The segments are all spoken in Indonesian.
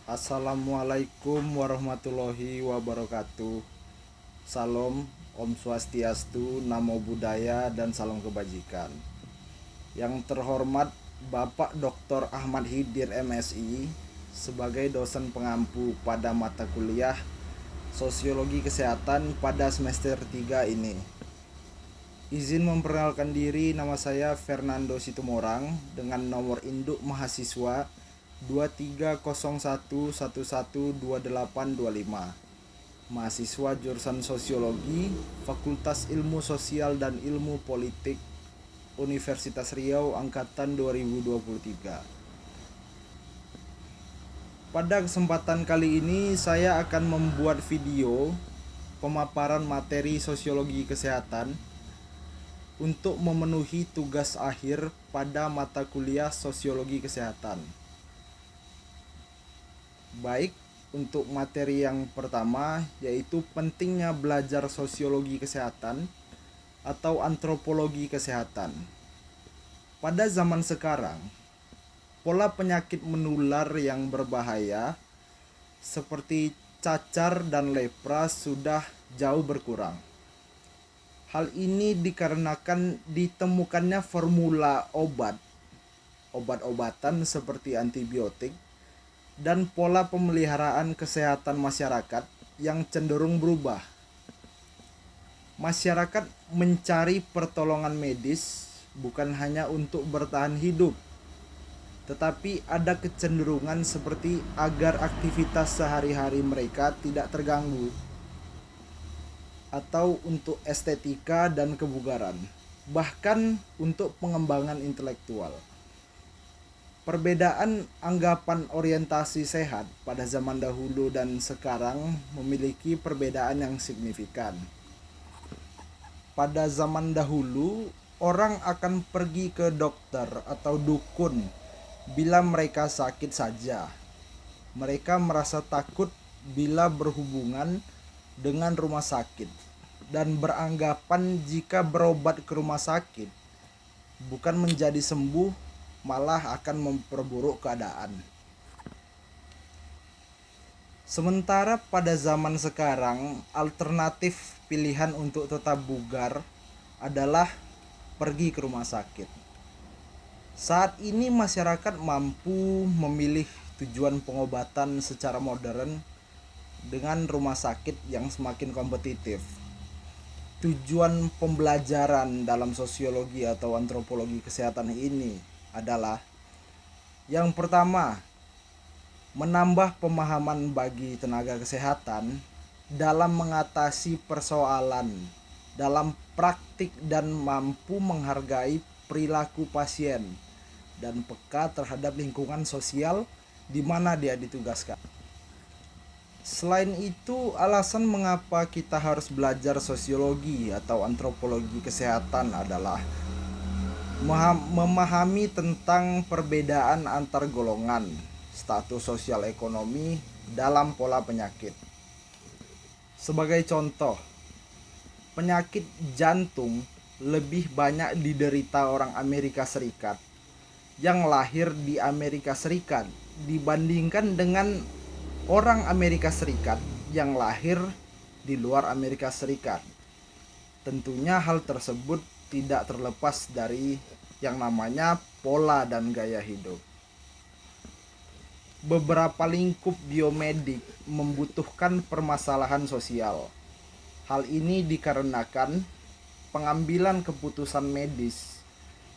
Assalamualaikum warahmatullahi wabarakatuh. Salam, Om Swastiastu, Namo Buddhaya, dan salam kebajikan. Yang terhormat Bapak Dr. Ahmad Hidir MSI sebagai dosen pengampu pada mata kuliah Sosiologi Kesehatan pada semester 3 ini. Izin memperkenalkan diri, nama saya Fernando Situmorang dengan nomor induk mahasiswa 2301112825. Mahasiswa jurusan Sosiologi, Fakultas Ilmu Sosial dan Ilmu Politik, Universitas Riau angkatan 2023. Pada kesempatan kali ini saya akan membuat video pemaparan materi sosiologi kesehatan untuk memenuhi tugas akhir pada mata kuliah sosiologi kesehatan. Baik, untuk materi yang pertama yaitu pentingnya belajar sosiologi kesehatan atau antropologi kesehatan. Pada zaman sekarang, pola penyakit menular yang berbahaya seperti cacar dan lepra sudah jauh berkurang. Hal ini dikarenakan ditemukannya formula obat-obatan seperti antibiotik, dan pola pemeliharaan kesehatan masyarakat yang cenderung berubah. Masyarakat mencari pertolongan medis bukan hanya untuk bertahan hidup, tetapi ada kecenderungan seperti agar aktivitas sehari-hari mereka tidak terganggu, atau untuk estetika dan kebugaran, bahkan untuk pengembangan intelektual. Perbedaan anggapan orientasi sehat pada zaman dahulu dan sekarang memiliki perbedaan yang signifikan. Pada zaman dahulu, orang akan pergi ke dokter atau dukun bila mereka sakit saja. Mereka merasa takut bila berhubungan dengan rumah sakit dan beranggapan jika berobat ke rumah sakit bukan menjadi sembuh, malah akan memperburuk keadaan. Sementara pada zaman sekarang, alternatif pilihan untuk tetap bugar adalah pergi ke rumah sakit. Saat ini masyarakat mampu memilih tujuan pengobatan secara modern dengan rumah sakit yang semakin kompetitif. Tujuan pembelajaran dalam sosiologi atau antropologi kesehatan ini adalah yang pertama, menambah pemahaman bagi tenaga kesehatan dalam mengatasi persoalan dalam praktik dan mampu menghargai perilaku pasien dan peka terhadap lingkungan sosial di mana dia ditugaskan. Selain itu, alasan mengapa kita harus belajar sosiologi atau antropologi kesehatan adalah memahami tentang perbedaan antar golongan, status sosial ekonomi dalam pola penyakit. Sebagai contoh, penyakit jantung lebih banyak diderita orang Amerika Serikat yang lahir di Amerika Serikat dibandingkan dengan orang Amerika Serikat yang lahir di luar Amerika Serikat. Tentunya hal tersebut tidak terlepas dari yang namanya pola dan gaya hidup. Beberapa lingkup biomedik membutuhkan permasalahan sosial. Hal ini dikarenakan pengambilan keputusan medis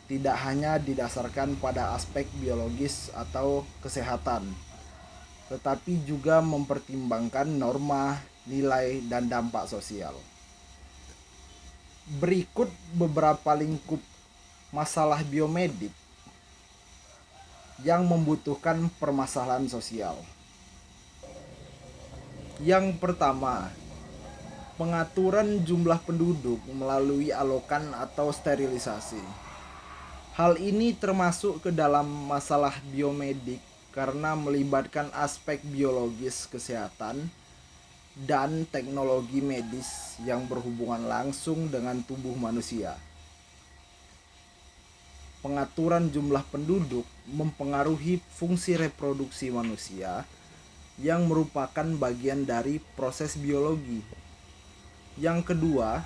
tidak hanya didasarkan pada aspek biologis atau kesehatan, tetapi juga mempertimbangkan norma, nilai, dan dampak sosial. Berikut beberapa lingkup masalah biomedik yang membutuhkan permasalahan sosial. Yang pertama, pengaturan jumlah penduduk melalui alokan atau sterilisasi. Hal ini termasuk ke dalam masalah biomedik karena melibatkan aspek biologis kesehatan dan teknologi medis yang berhubungan langsung dengan tubuh manusia. Pengaturan jumlah penduduk mempengaruhi fungsi reproduksi manusia yang merupakan bagian dari proses biologi. Yang kedua,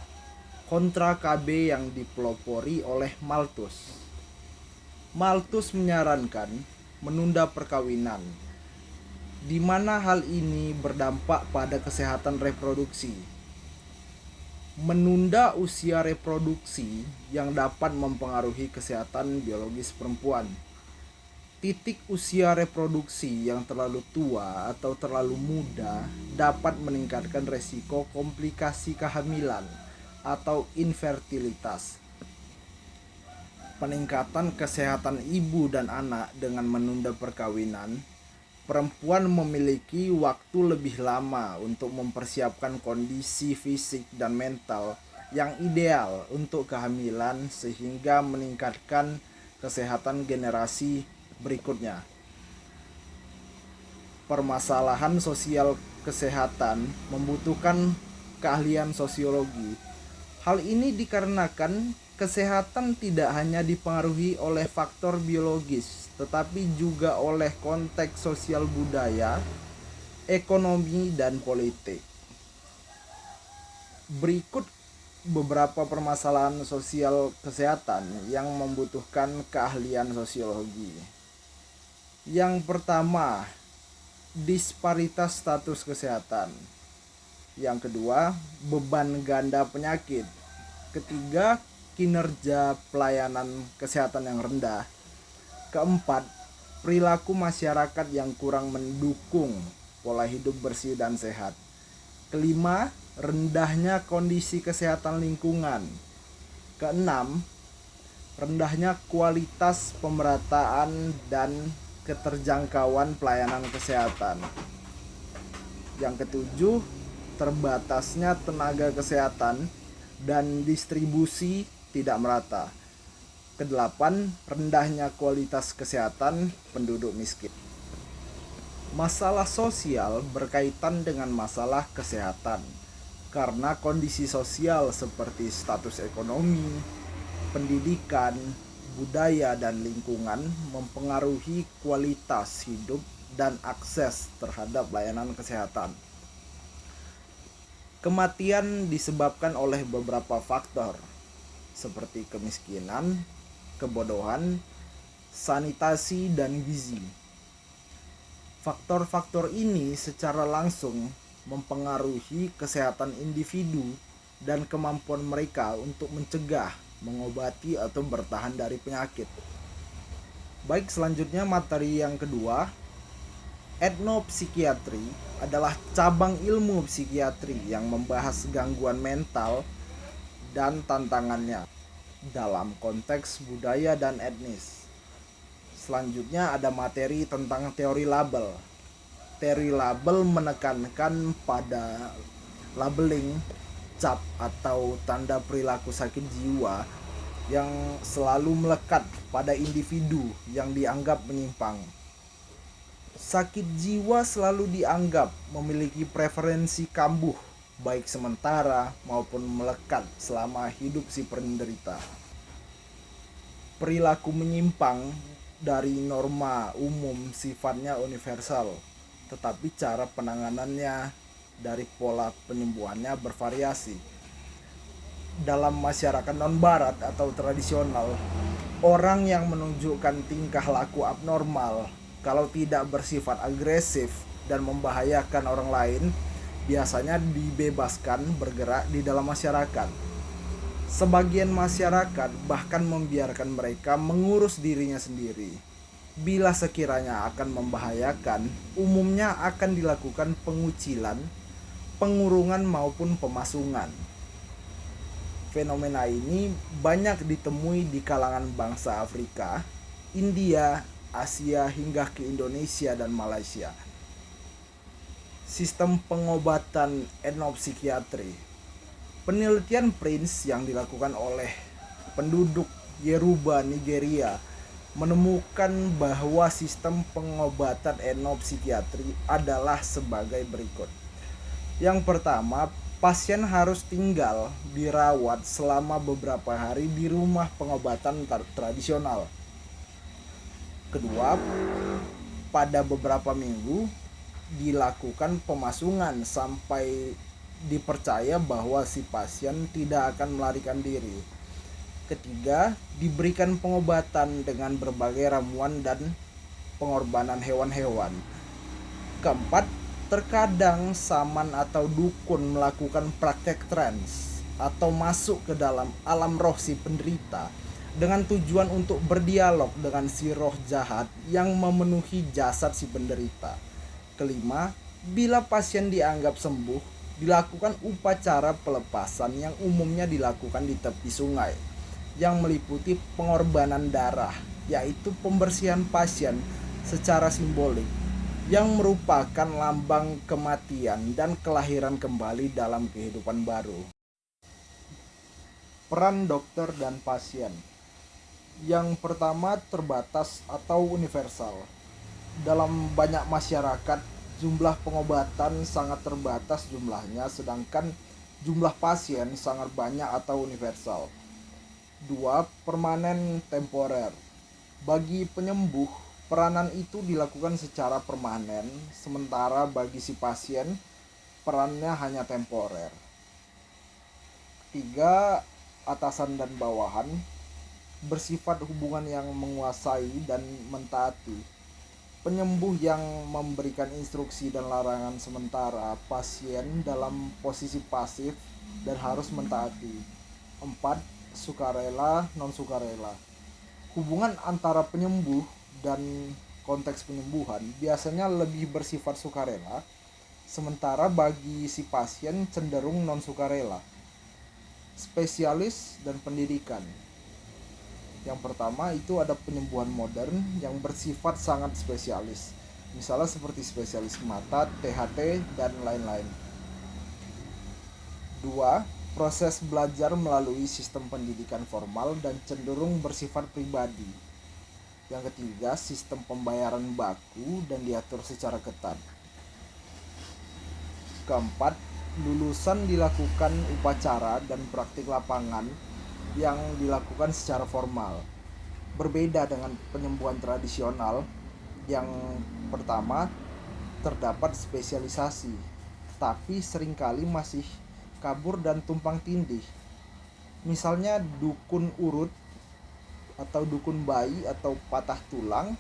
kontra KB yang dipelopori oleh Malthus. Malthus menyarankan menunda perkawinan, di mana hal ini berdampak pada kesehatan reproduksi. Menunda usia reproduksi yang dapat mempengaruhi kesehatan biologis perempuan. Titik usia reproduksi yang terlalu tua atau terlalu muda dapat meningkatkan resiko komplikasi kehamilan atau infertilitas. Peningkatan kesehatan ibu dan anak dengan menunda perkawinan, perempuan memiliki waktu lebih lama untuk mempersiapkan kondisi fisik dan mental yang ideal untuk kehamilan sehingga meningkatkan kesehatan generasi berikutnya. Permasalahan sosial kesehatan membutuhkan keahlian sosiologi. Hal ini dikarenakan kesehatan tidak hanya dipengaruhi oleh faktor biologis, tetapi juga oleh konteks sosial budaya, ekonomi, dan politik. Berikut beberapa permasalahan sosial kesehatan yang membutuhkan keahlian sosiologi. Yang pertama, disparitas status kesehatan. Yang kedua, beban ganda penyakit. Ketiga, kinerja pelayanan kesehatan yang rendah. Keempat, perilaku masyarakat yang kurang mendukung pola hidup bersih dan sehat. Kelima, rendahnya kondisi kesehatan lingkungan. Keenam, rendahnya kualitas pemerataan dan keterjangkauan pelayanan kesehatan. Yang ketujuh, terbatasnya tenaga kesehatan dan distribusi tidak merata. Kedelapan, rendahnya kualitas kesehatan penduduk miskin. Masalah sosial berkaitan dengan masalah kesehatan karena kondisi sosial seperti status ekonomi, pendidikan, budaya, dan lingkungan mempengaruhi kualitas hidup dan akses terhadap layanan kesehatan. Kematian disebabkan oleh beberapa faktor seperti kemiskinan, kebodohan, sanitasi, dan gizi. Faktor-faktor ini secara langsung mempengaruhi kesehatan individu dan kemampuan mereka untuk mencegah, mengobati, atau bertahan dari penyakit. Baik, selanjutnya materi yang kedua, etnopsikiatri adalah cabang ilmu psikiatri yang membahas gangguan mental dan tantangannya dalam konteks budaya dan etnis. Selanjutnya ada materi tentang teori label. Teori label menekankan pada labeling, cap, atau tanda perilaku sakit jiwa yang selalu melekat pada individu yang dianggap menyimpang. Sakit jiwa selalu dianggap memiliki preferensi kambuh, baik sementara maupun melekat selama hidup si penderita. Perilaku menyimpang dari norma umum sifatnya universal, tetapi cara penanganannya dari pola penyembuhannya bervariasi. Dalam masyarakat non-barat atau tradisional, orang yang menunjukkan tingkah laku abnormal, kalau tidak bersifat agresif dan membahayakan orang lain, biasanya dibebaskan bergerak di dalam masyarakat. Sebagian masyarakat bahkan membiarkan mereka mengurus dirinya sendiri. Bila sekiranya akan membahayakan, umumnya akan dilakukan pengucilan, pengurungan maupun pemasungan. Fenomena ini banyak ditemui di kalangan bangsa Afrika, India, Asia, hingga ke Indonesia dan Malaysia. Sistem pengobatan etnopsikiatri. Penelitian Prince yang dilakukan oleh penduduk Yoruba, Nigeria, menemukan bahwa sistem pengobatan etnopsikiatri adalah sebagai berikut. Yang pertama, pasien harus tinggal dirawat selama beberapa hari di rumah pengobatan tradisional. Kedua, pada beberapa minggu dilakukan pemasungan sampai dipercaya bahwa si pasien tidak akan melarikan diri. Ketiga, diberikan pengobatan dengan berbagai ramuan dan pengorbanan hewan-hewan. Keempat, terkadang saman atau dukun melakukan praktek trans atau masuk ke dalam alam roh si penderita dengan tujuan untuk berdialog dengan si roh jahat yang memenuhi jasad si penderita. Kelima, bila pasien dianggap sembuh, dilakukan upacara pelepasan yang umumnya dilakukan di tepi sungai, yang meliputi pengorbanan darah, yaitu pembersihan pasien secara simbolik, yang merupakan lambang kematian dan kelahiran kembali dalam kehidupan baru. Peran dokter dan pasien. Yang pertama, terbatas atau universal. Dalam banyak masyarakat, jumlah pengobatan sangat terbatas jumlahnya, sedangkan jumlah pasien sangat banyak atau universal. 2. Permanen temporer. Bagi penyembuh, peranan itu dilakukan secara permanen, sementara bagi si pasien, perannya hanya temporer. 3. Atasan dan bawahan. Bersifat hubungan yang menguasai dan mentaati. Penyembuh yang memberikan instruksi dan larangan, sementara pasien dalam posisi pasif dan harus mentaati. 4. Sukarela, non-sukarela. Hubungan antara penyembuh dan konteks penyembuhan biasanya lebih bersifat sukarela, sementara bagi si pasien cenderung non-sukarela. Spesialis dan pendidikan. Yang pertama itu ada penyembuhan modern yang bersifat sangat spesialis, misalnya seperti spesialis mata, THT, dan lain-lain. 2. Proses belajar melalui sistem pendidikan formal dan cenderung bersifat pribadi. Yang ketiga, sistem pembayaran baku dan diatur secara ketat. Keempat, lulusan dilakukan upacara dan praktik lapangan yang dilakukan secara formal. Berbeda dengan penyembuhan tradisional, yang pertama terdapat spesialisasi, tapi seringkali masih kabur dan tumpang tindih. Misalnya dukun urut atau dukun bayi atau patah tulang,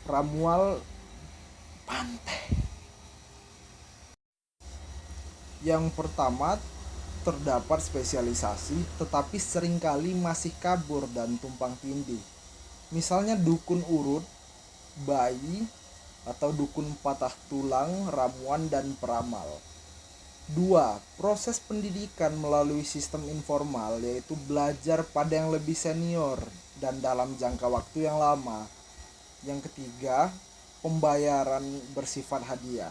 ramuan pantai. Yang pertama terdapat spesialisasi tetapi seringkali masih kabur dan tumpang tindih. Misalnya dukun urut bayi atau dukun patah tulang, ramuan dan peramal. 2. Proses pendidikan melalui sistem informal, yaitu belajar pada yang lebih senior dan dalam jangka waktu yang lama. Yang ketiga, pembayaran bersifat hadiah.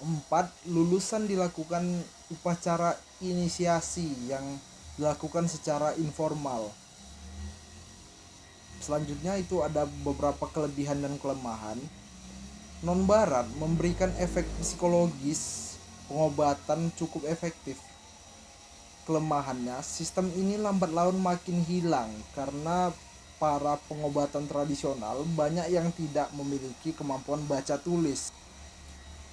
4. Lulusan dilakukan upacara inisiasi yang dilakukan secara informal. Selanjutnya itu ada beberapa kelebihan dan kelemahan. Non-barat memberikan efek psikologis pengobatan cukup efektif. Kelemahannya, sistem ini lambat laun makin hilang karena para pengobatan tradisional banyak yang tidak memiliki kemampuan baca tulis.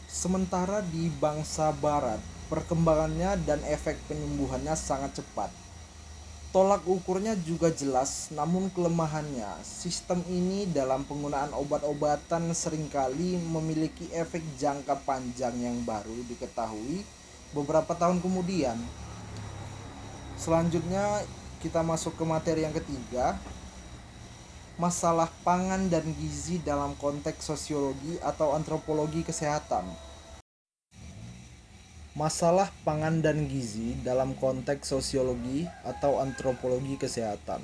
Sementara di bangsa barat, perkembangannya dan efek penyembuhannya sangat cepat. Tolak ukurnya juga jelas, namun kelemahannya, sistem ini dalam penggunaan obat-obatan seringkali memiliki efek jangka panjang yang baru diketahui beberapa tahun kemudian. Selanjutnya kita masuk ke materi yang ketiga, masalah pangan dan gizi dalam konteks sosiologi atau antropologi kesehatan. Masalah pangan dan gizi dalam konteks sosiologi atau antropologi kesehatan.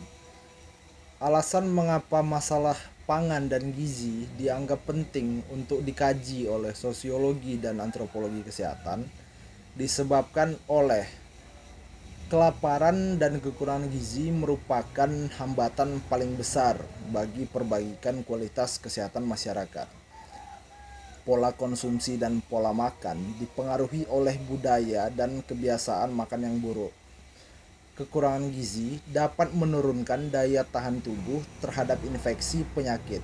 Alasan mengapa masalah pangan dan gizi dianggap penting untuk dikaji oleh sosiologi dan antropologi kesehatan disebabkan oleh kelaparan dan kekurangan gizi merupakan hambatan paling besar bagi perbaikan kualitas kesehatan masyarakat. Pola konsumsi dan pola makan dipengaruhi oleh budaya dan kebiasaan makan yang buruk. Kekurangan gizi dapat menurunkan daya tahan tubuh terhadap infeksi penyakit.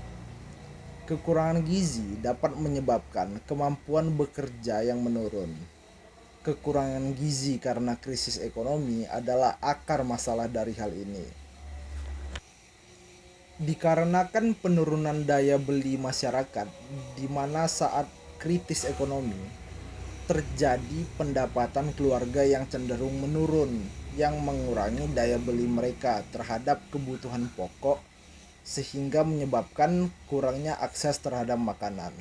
Kekurangan gizi dapat menyebabkan kemampuan bekerja yang menurun. Kekurangan gizi karena krisis ekonomi adalah akar masalah dari hal ini. Dikarenakan penurunan daya beli masyarakat, di mana saat kritis ekonomi terjadi pendapatan keluarga yang cenderung menurun, yang mengurangi daya beli mereka terhadap kebutuhan pokok, sehingga menyebabkan kurangnya akses terhadap makanan.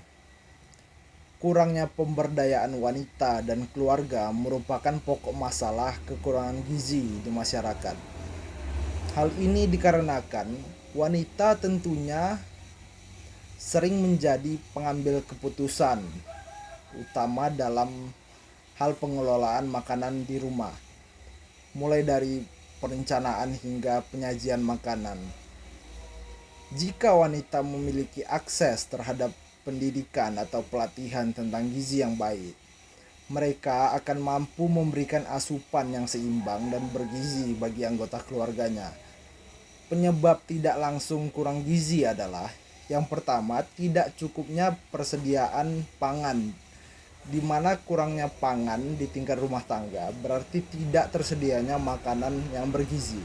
Kurangnya pemberdayaan wanita dan keluarga merupakan pokok masalah kekurangan gizi di masyarakat. Hal ini dikarenakan wanita tentunya sering menjadi pengambil keputusan, utama dalam hal pengelolaan makanan di rumah, mulai dari perencanaan hingga penyajian makanan. Jika wanita memiliki akses terhadap pendidikan atau pelatihan tentang gizi yang baik, mereka akan mampu memberikan asupan yang seimbang dan bergizi bagi anggota keluarganya. Penyebab tidak langsung kurang gizi adalah, yang pertama, tidak cukupnya persediaan pangan, di mana kurangnya pangan di tingkat rumah tangga berarti tidak tersedianya makanan yang bergizi.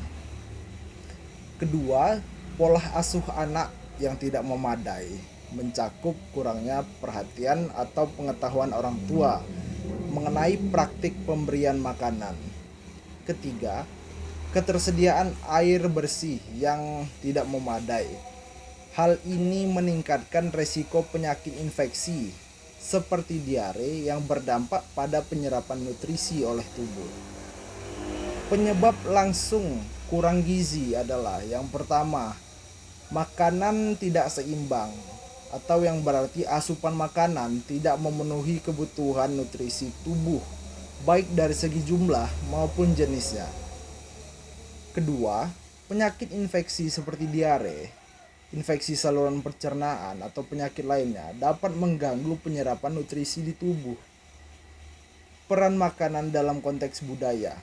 Kedua, pola asuh anak yang tidak memadai, mencakup kurangnya perhatian atau pengetahuan orang tua mengenai praktik pemberian makanan. Ketiga, ketersediaan air bersih yang tidak memadai. Hal ini meningkatkan resiko penyakit infeksi seperti diare yang berdampak pada penyerapan nutrisi oleh tubuh. Penyebab langsung kurang gizi adalah, yang pertama, makanan tidak seimbang, atau yang berarti asupan makanan tidak memenuhi kebutuhan nutrisi tubuh, baik dari segi jumlah maupun jenisnya. Kedua, penyakit infeksi seperti diare, infeksi saluran pencernaan, atau penyakit lainnya dapat mengganggu penyerapan nutrisi di tubuh. Peran makanan dalam konteks budaya.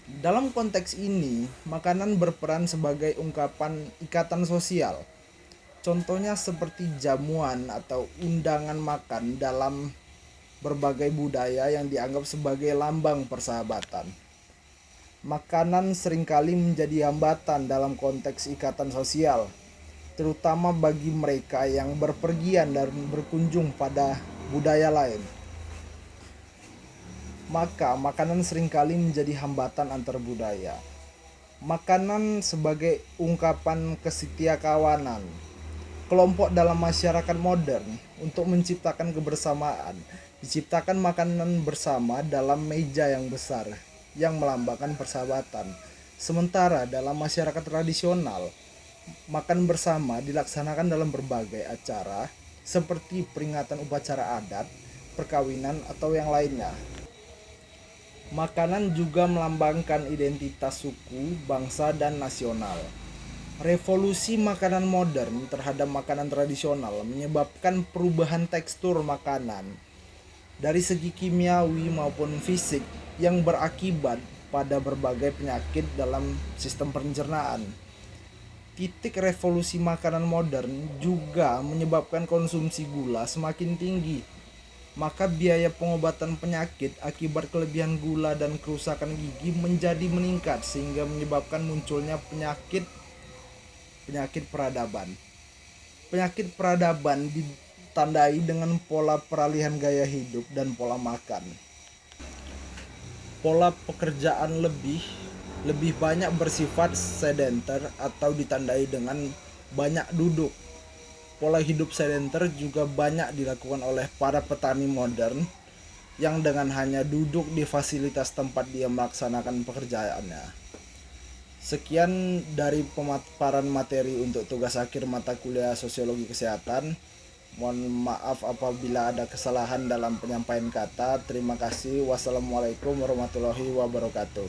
Dalam konteks ini, makanan berperan sebagai ungkapan ikatan sosial. Contohnya seperti jamuan atau undangan makan dalam berbagai budaya yang dianggap sebagai lambang persahabatan. Makanan seringkali menjadi hambatan dalam konteks ikatan sosial, terutama bagi mereka yang berpergian dan berkunjung pada budaya lain. Maka makanan seringkali menjadi hambatan antar budaya. Makanan sebagai ungkapan kesetiakawanan kelompok dalam masyarakat modern untuk menciptakan kebersamaan. Diciptakan makanan bersama dalam meja yang besar yang melambangkan persahabatan. Sementara dalam masyarakat tradisional, makan bersama dilaksanakan dalam berbagai acara seperti peringatan upacara adat, perkawinan, atau yang lainnya. Makanan juga melambangkan identitas suku, bangsa, dan nasional. Revolusi makanan modern terhadap makanan tradisional menyebabkan perubahan tekstur makanan dari segi kimiawi maupun fisik yang berakibat pada berbagai penyakit dalam sistem pencernaan. Titik revolusi makanan modern juga menyebabkan konsumsi gula semakin tinggi. Maka biaya pengobatan penyakit akibat kelebihan gula dan kerusakan gigi menjadi meningkat, sehingga menyebabkan munculnya penyakit peradaban. Penyakit peradaban ditandai dengan pola peralihan gaya hidup dan pola makan. Pola pekerjaan lebih banyak bersifat sedenter atau ditandai dengan banyak duduk. Pola hidup sedenter juga banyak dilakukan oleh para petani modern yang dengan hanya duduk di fasilitas tempat dia melaksanakan pekerjaannya. Sekian dari pemaparan materi untuk tugas akhir mata kuliah Sosiologi Kesehatan. Mohon maaf apabila ada kesalahan dalam penyampaian kata. Terima kasih. Wassalamualaikum warahmatullahi wabarakatuh.